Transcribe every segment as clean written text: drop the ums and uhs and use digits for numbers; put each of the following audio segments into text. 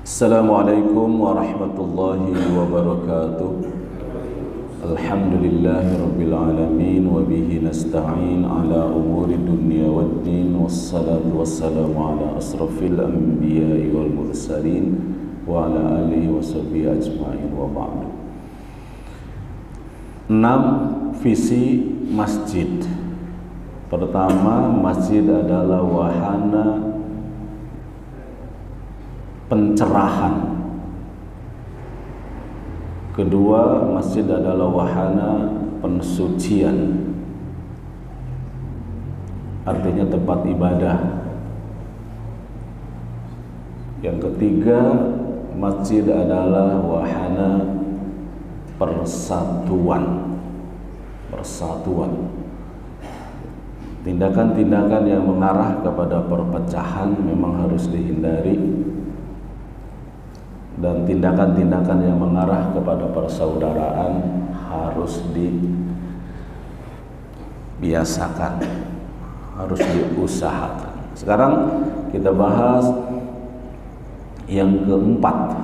Assalamualaikum warahmatullahi wabarakatuh. Alhamdulillahi rabbil alamin wa bihi nasta'in ala umuri dunya waddin, wassalatu wassalamu ala asrafil anbiya'i wal mursalin wa ala alihi wa sahbihi ajma'in wa ba'du. 6 visi masjid. Pertama, masjid adalah wahana pencerahan. Kedua, masjid adalah wahana pensucian, artinya tempat ibadah. Yang ketiga, masjid adalah wahana persatuan. Tindakan-tindakan yang mengarah kepada perpecahan memang harus dihindari, dan tindakan-tindakan yang mengarah kepada persaudaraan harus dibiasakan, harus diusahakan. Sekarang kita bahas yang keempat,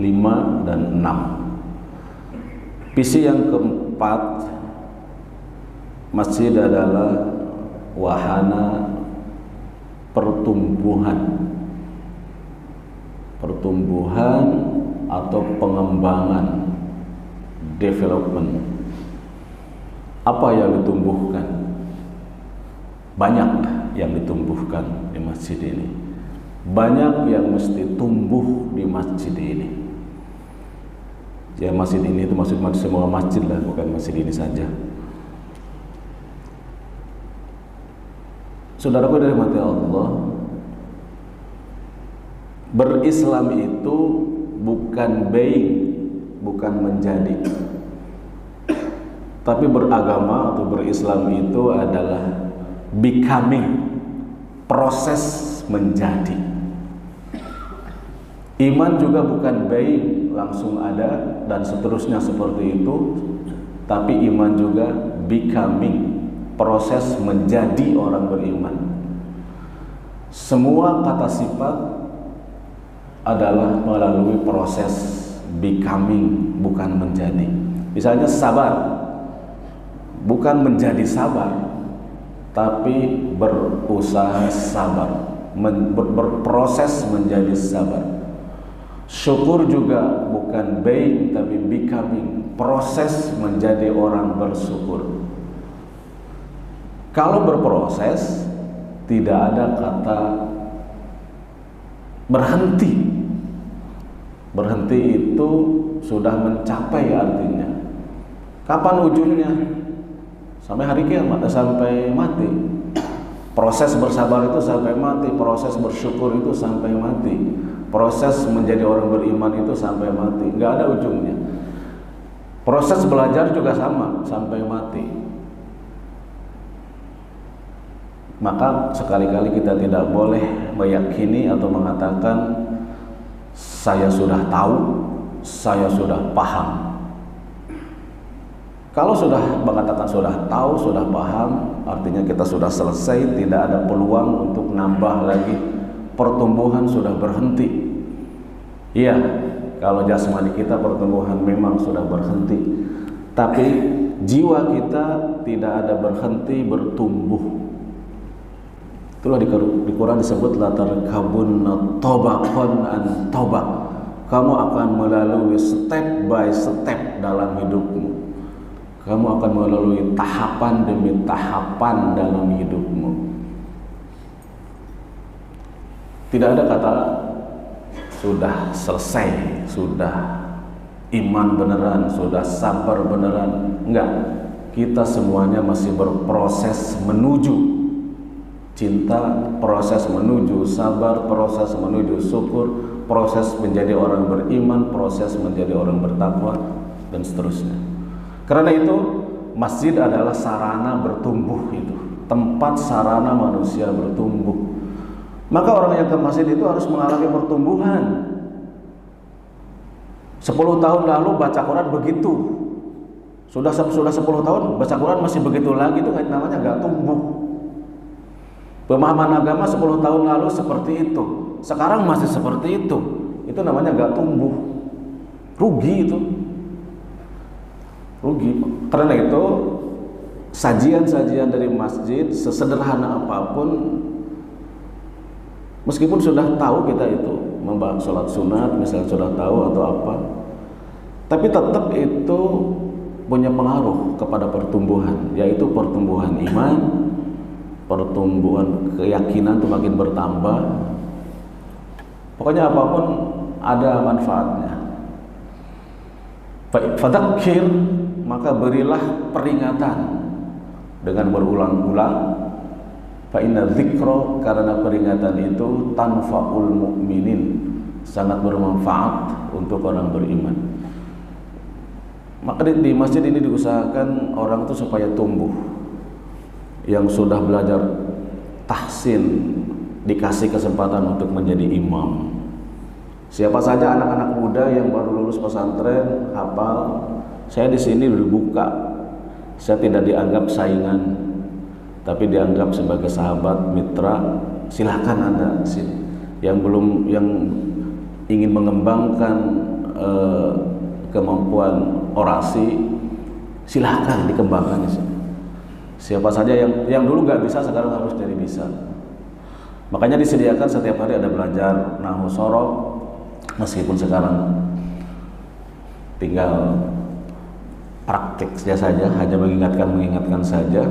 5 dan 6. Visi yang keempat, masjid adalah wahana pertumbuhan atau pengembangan, development. Apa yang ditumbuhkan? Banyak yang ditumbuhkan di masjid ini. Banyak yang mesti tumbuh di masjid ini. Ya, masjid ini itu maksud semua masjid lah, bukan masjid ini saja. Saudaraku dari mati Allah, berislam itu bukan being, bukan menjadi. Tapi beragama atau berislam itu adalah becoming, proses menjadi. Iman juga bukan being, langsung ada dan seterusnya seperti itu. Tapi iman juga becoming, proses menjadi orang beriman. Semua kata sifat adalah melalui proses becoming, bukan menjadi. Misalnya sabar, bukan menjadi sabar, tapi berusaha sabar, berproses menjadi sabar. Syukur juga bukan being, tapi becoming, proses menjadi orang bersyukur. Kalau berproses, tidak ada kata berhenti. Berhenti itu sudah mencapai artinya. Kapan ujungnya? Sampai hari kiamat, sampai mati. Proses bersabar itu sampai mati, proses bersyukur itu sampai mati, proses menjadi orang beriman itu sampai mati, nggak ada ujungnya. Proses belajar juga sama, sampai mati. Maka sekali-kali kita tidak boleh meyakini atau mengatakan saya sudah tahu, saya sudah paham. Kalau sudah mengatakan sudah tahu, sudah paham, artinya kita sudah selesai, tidak ada peluang untuk nambah lagi. Pertumbuhan sudah berhenti. Iya, kalau jasmani kita pertumbuhan memang sudah berhenti, tapi jiwa kita tidak ada berhenti bertumbuh. Itulah di Quran disebut latar kabun tobakon an tobak. Kamu akan melalui step by step dalam hidupmu. Kamu akan melalui tahapan demi tahapan dalam hidupmu. Tidak ada kata sudah selesai, sudah iman beneran, sudah sabar beneran. Enggak. Kita semuanya masih berproses menuju cinta, proses menuju sabar, proses menuju syukur, proses menjadi orang beriman, proses menjadi orang bertakwa, dan seterusnya. Karena itu masjid adalah sarana bertumbuh itu, tempat sarana manusia bertumbuh. Maka orang yang ke masjid itu harus mengalami pertumbuhan. 10 tahun lalu baca Quran begitu, sudah 10 tahun baca Quran masih begitu lagi, itu namanya nggak tumbuh. Pemahaman agama 10 tahun lalu seperti itu, sekarang masih seperti itu. itu namanya nggak tumbuh, rugi itu, rugi. Karena itu sajian-sajian dari masjid sesederhana apapun, meskipun sudah tahu kita itu membahas sholat sunat, misalnya sudah tahu atau apa, tapi tetap itu punya pengaruh kepada pertumbuhan, yaitu pertumbuhan iman, pertumbuhan keyakinan itu makin bertambah. Pokoknya apapun ada manfaatnya. Fadzakir, maka berilah peringatan dengan berulang-ulang. Fa inna dzikra, karena peringatan itu tanfaul mukminin, sangat bermanfaat untuk orang beriman. Maka di masjid ini diusahakan orang itu supaya tumbuh. Yang sudah belajar tahsin dikasih kesempatan untuk menjadi imam. Siapa saja anak-anak muda yang baru lulus pesantren, hafal, saya di sini dibuka. Saya tidak dianggap saingan, tapi dianggap sebagai sahabat, mitra. Silakan Anda sini. Yang belum, yang ingin mengembangkan kemampuan orasi, silakan dikembangkan di sini. Siapa saja yang dulu nggak bisa sekarang harus jadi bisa. Makanya disediakan setiap hari ada belajar nahwu shoroh, meskipun sekarang tinggal prakteknya saja, hanya mengingatkan saja,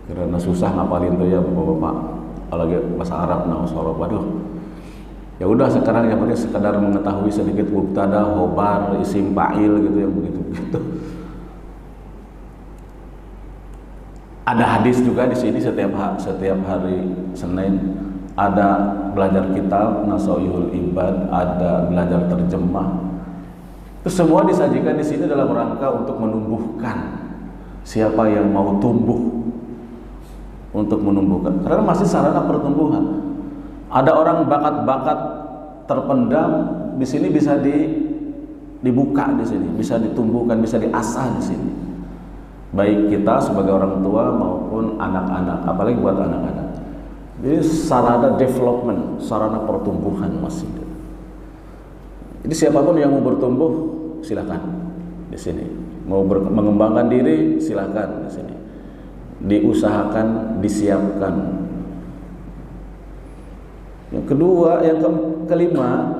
karena susah ngapalin tuh ya bapak-bapak, apalagi bahasa Arab nahwu shoroh. Waduh, ya udah sekarang yang penting sekedar mengetahui sedikit mubtada, khobar, isim fa'il gitu, yang begitu. Ada hadis juga di sini setiap hari Senin, ada belajar kitab Nasaihul Ibad, ada belajar terjemah. Itu semua disajikan di sini dalam rangka untuk menumbuhkan siapa yang mau tumbuh, untuk menumbuhkan. Karena masih sarana pertumbuhan. Ada orang bakat-bakat terpendam di sini bisa dibuka di sini, bisa ditumbuhkan, bisa diasah di sini. Baik kita sebagai orang tua maupun anak-anak, apalagi buat anak-anak. Jadi sarana development, sarana pertumbuhan masih. Jadi siapapun yang mau bertumbuh, silakan di sini. Mau mengembangkan diri, silakan di sini. Diusahakan, disiapkan. Yang kedua, yang kelima,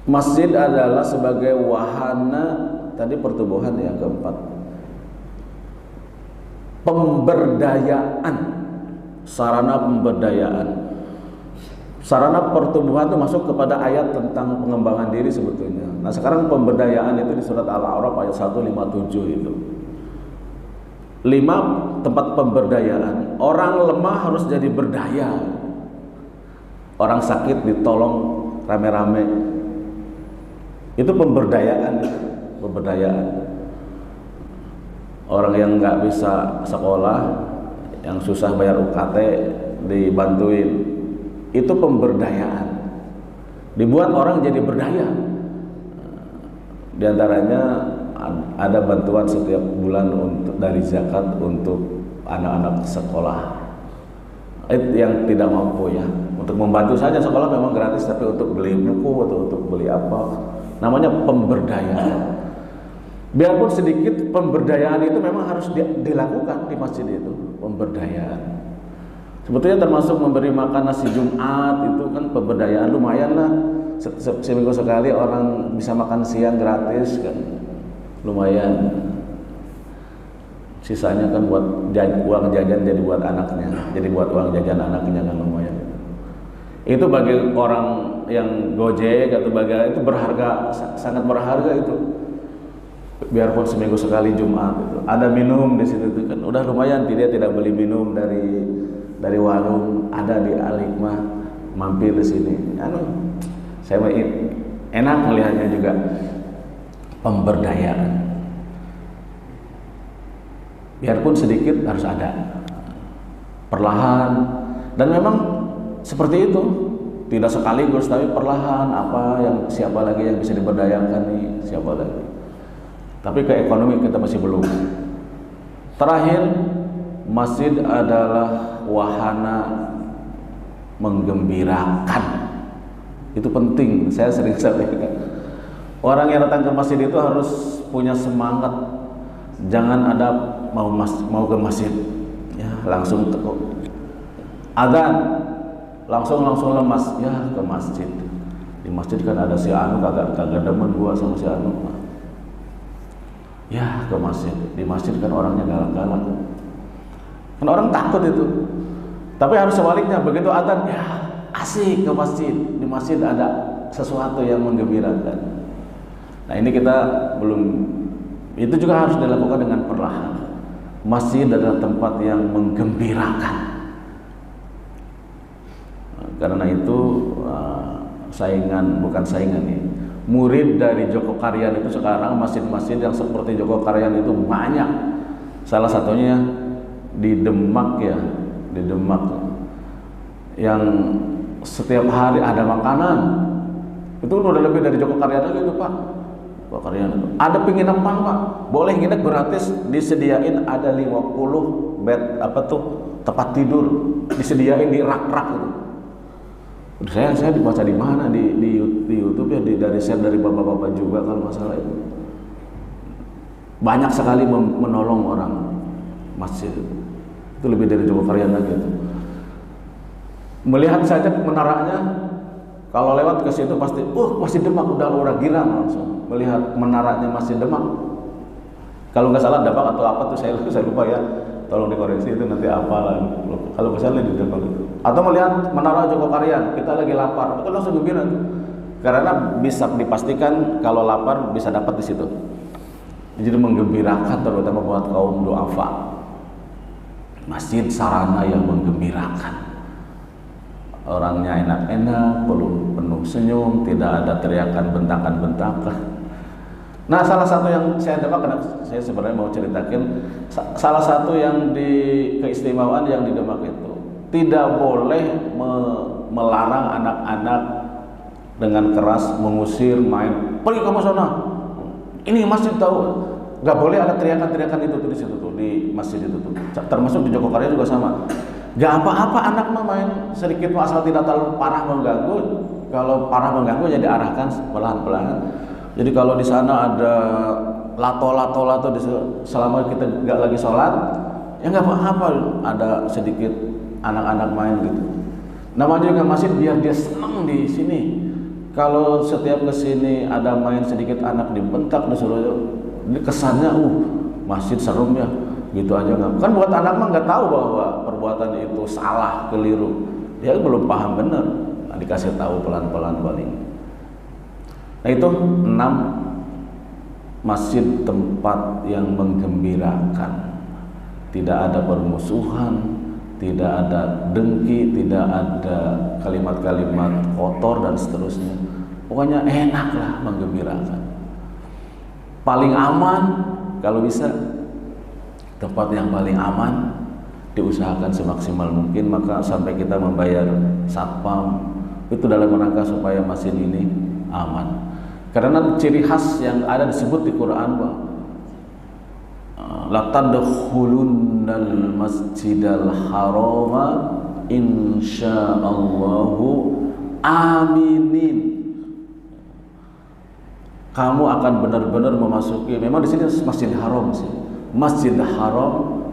masjid adalah sebagai wahana, tadi pertumbuhan, yang keempat, pemberdayaan, sarana pemberdayaan. Sarana pertumbuhan itu masuk kepada ayat tentang pengembangan diri sebetulnya. Nah sekarang pemberdayaan itu di surat Al-A'raf ayat 157 itu. 5 tempat pemberdayaan. Orang lemah harus jadi berdaya. Orang sakit ditolong rame-rame. Itu pemberdayaan. Pemberdayaan. Orang yang nggak bisa sekolah, yang susah bayar UKT, dibantuin. Itu pemberdayaan. Dibuat orang jadi berdaya. Di antaranya ada bantuan setiap bulan untuk dari zakat untuk anak-anak sekolah yang tidak mampu ya. Untuk membantu saja sekolah memang gratis, tapi untuk beli buku atau untuk beli apa, namanya pemberdayaan. Biarpun sedikit, pemberdayaan itu memang harus dilakukan di masjid itu, pemberdayaan. Sebetulnya termasuk memberi makan nasi Jumat itu kan pemberdayaan, lumayan lah. Seminggu sekali orang bisa makan siang gratis kan, lumayan. Sisanya kan buat uang jajan, jadi buat anaknya, jadi buat uang jajan anaknya kan lumayan. Itu bagi orang yang Gojek atau bagi itu berharga, sangat berharga itu. Biarpun seminggu sekali Jumat itu ada minum di situ itu kan udah lumayan. Dia tidak beli minum dari warung, ada di Al-Hikmah, mampir di sini. Saya enak melihatnya juga, pemberdayaan. Biarpun sedikit harus ada, perlahan. Dan memang seperti itu, tidak sekaligus tapi perlahan. Apa yang siapa lagi yang bisa diberdayakan nih, siapa lagi. Tapi ke ekonomi kita masih belum. Terakhir, masjid adalah wahana menggembirakan. Itu penting, saya sering sampaikan. Orang yang datang ke masjid itu harus punya semangat. Jangan ada mau ke masjid, ya langsung adzan, langsung lemas, ya ke masjid. Di masjid kan ada si anu, kagak demen gua sama si anu. Ya ke masjid. Di masjid kan orangnya galak-galak. Kan orang takut itu. Tapi harus sebaliknya, begitu adzan, ya asik ke masjid. Di masjid ada sesuatu yang menggembirakan. Nah ini kita belum, itu juga harus dilakukan dengan perlahan. Masjid adalah tempat yang menggembirakan. Karena itu bukan saingan nih. Murid dari Joko Karyan itu sekarang masjid-masjid yang seperti Joko Karyan itu banyak. Salah satunya di Demak ya, di Demak yang setiap hari ada makanan. Itu udah lebih dari Joko Karyan lagi itu Pak. Joko Karyan itu ada penginapan Pak, boleh nginep gratis, disediain ada 50 bed tempat tidur, disediain di rak-rak itu. Saya dibaca di mana di YouTube ya, dari share dari bapak-bapak juga kalau masalah itu. Banyak sekali menolong orang masjid itu lebih dari Joko Karyan lagi itu. Melihat saja menaranya, kalau lewat ke situ pasti, masih Demak, udah girang langsung melihat menaranya Masjid Demak. Kalau nggak salah Demak atau apa tuh saya lupa ya. Tolong dikoreksi itu nanti apalah. Kalau nggak salah di Demak itu. Atau melihat menara Joko Karyan, kita lagi lapar, itu langsung gembira tuh. Karena bisa dipastikan kalau lapar bisa dapat di situ. Jadi menggembirakan terutama buat kaum duafa. Masjid sarana yang menggembirakan. Orangnya enak-enak, penuh senyum, tidak ada teriakan bentakan-bentakan. Nah, salah satu yang saya dapat, karena saya sebenarnya mau ceritakan, salah satu yang keistimewaan yang di Demak itu tidak boleh melarang anak-anak dengan keras, mengusir, main, pergi kamu sana. Ini masjid tahu, nggak boleh ada teriakan-teriakan itu tuh di situ tuh, di masjid itu tuh. Termasuk di Joko Karyan juga sama. Gak apa-apa anak mah main sedikit asal tidak terlalu parah mengganggu. Kalau parah mengganggu ya diarahkan pelan-pelan. Jadi kalau di sana ada lato selama kita nggak lagi sholat, ya nggak apa-apa. Ada sedikit anak-anak main gitu. Namanya juga masjid biar dia senang di sini. Kalau setiap kesini ada main sedikit anak dibentak disuruh, ini kesannya masjid serem ya. Gitu aja nggak, kan buat anak mah nggak tahu bahwa perbuatan itu salah, keliru, dia belum paham benar. Nah, dikasih tahu pelan-pelan paling. Nah itu 6 masjid tempat yang menggembirakan, tidak ada permusuhan, tidak ada dengki, tidak ada kalimat-kalimat kotor dan seterusnya. Pokoknya enak lah, menggembirakan. Paling aman kalau bisa. Tempat yang paling aman diusahakan semaksimal mungkin, maka sampai kita membayar satpam itu dalam rangka supaya masjid ini aman. Karena ciri khas yang ada disebut di Quran, la tadkhulunnal masjidal harama insyaallahu aminin. Kamu akan benar-benar memasuki, memang di sini Masjid Haram sih. Masjid Haram,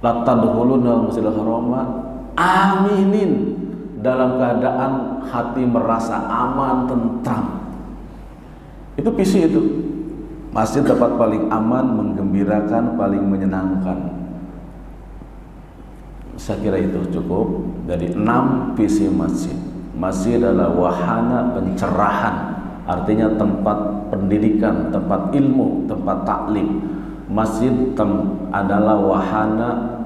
la tadkhulunal Masjidil Haram aminin, dalam keadaan hati merasa aman, tentram. Itu visi itu. Masjid tempat paling aman, menggembirakan, paling menyenangkan. Saya kira itu cukup dari 6 visi masjid. Masjid adalah wahana pencerahan, artinya tempat pendidikan, tempat ilmu, tempat taklim. Masjid adalah wahana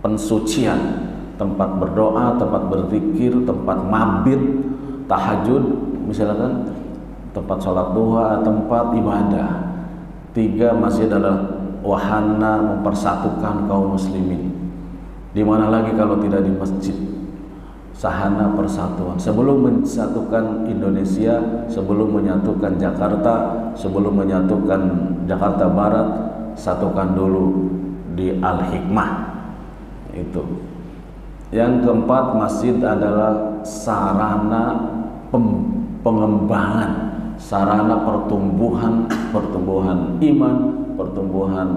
pensucian, tempat berdoa, tempat berzikir, tempat mabit, tahajud, misalkan tempat sholat duha, tempat ibadah. 3, masjid adalah wahana mempersatukan kaum muslimin. Di mana lagi kalau tidak di masjid? Sahana persatuan. Sebelum menyatukan Indonesia, sebelum menyatukan Jakarta, sebelum menyatukan Jakarta Barat, satukan dulu di Al-Hikmah. Itu. Yang keempat, masjid adalah sarana pengembangan, sarana pertumbuhan iman, pertumbuhan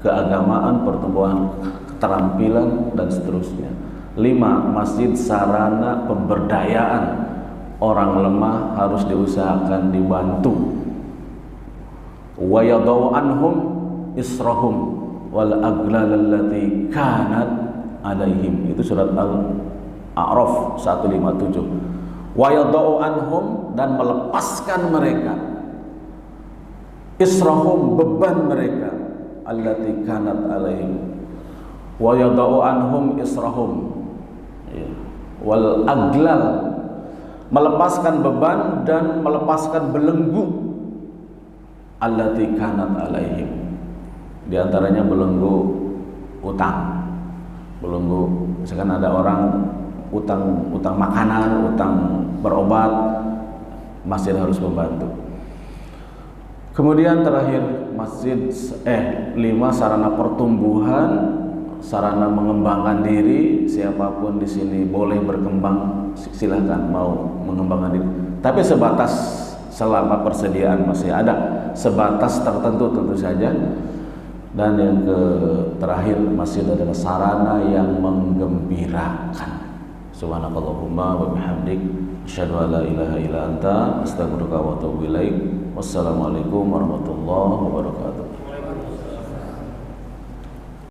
keagamaan, pertumbuhan keterampilan dan seterusnya. 5. Masjid sarana pemberdayaan. Orang lemah harus diusahakan dibantu. Wa yadau anhum israhum wal aglal allati kanat alaihim. Itu surat Al-A'raf 157. Wa yadau anhum, dan melepaskan mereka, israhum, beban mereka, allati kanat alaihim. Wa yadau anhum israhum wal aglal, melepaskan beban dan melepaskan belenggu, allati kanat alaihim, di antaranya belenggu utang. Belenggu, misalkan ada orang utang makanan, utang berobat, masjid harus membantu. Kemudian terakhir, masjid 5 sarana pertumbuhan, sarana mengembangkan diri. Siapapun di sini boleh berkembang, silahkan mau mengembangkan diri, tapi sebatas selama persediaan masih ada, sebatas tertentu tentu saja. Dan yang terakhir, masjid adalah sarana yang menggembirakan. Subhanakallahumma wa bihamdik, asyhadu an la ilaha illa anta, astaghfiruka wa atubu ilaik. Wassalamualaikum warahmatullahi wabarakatuh.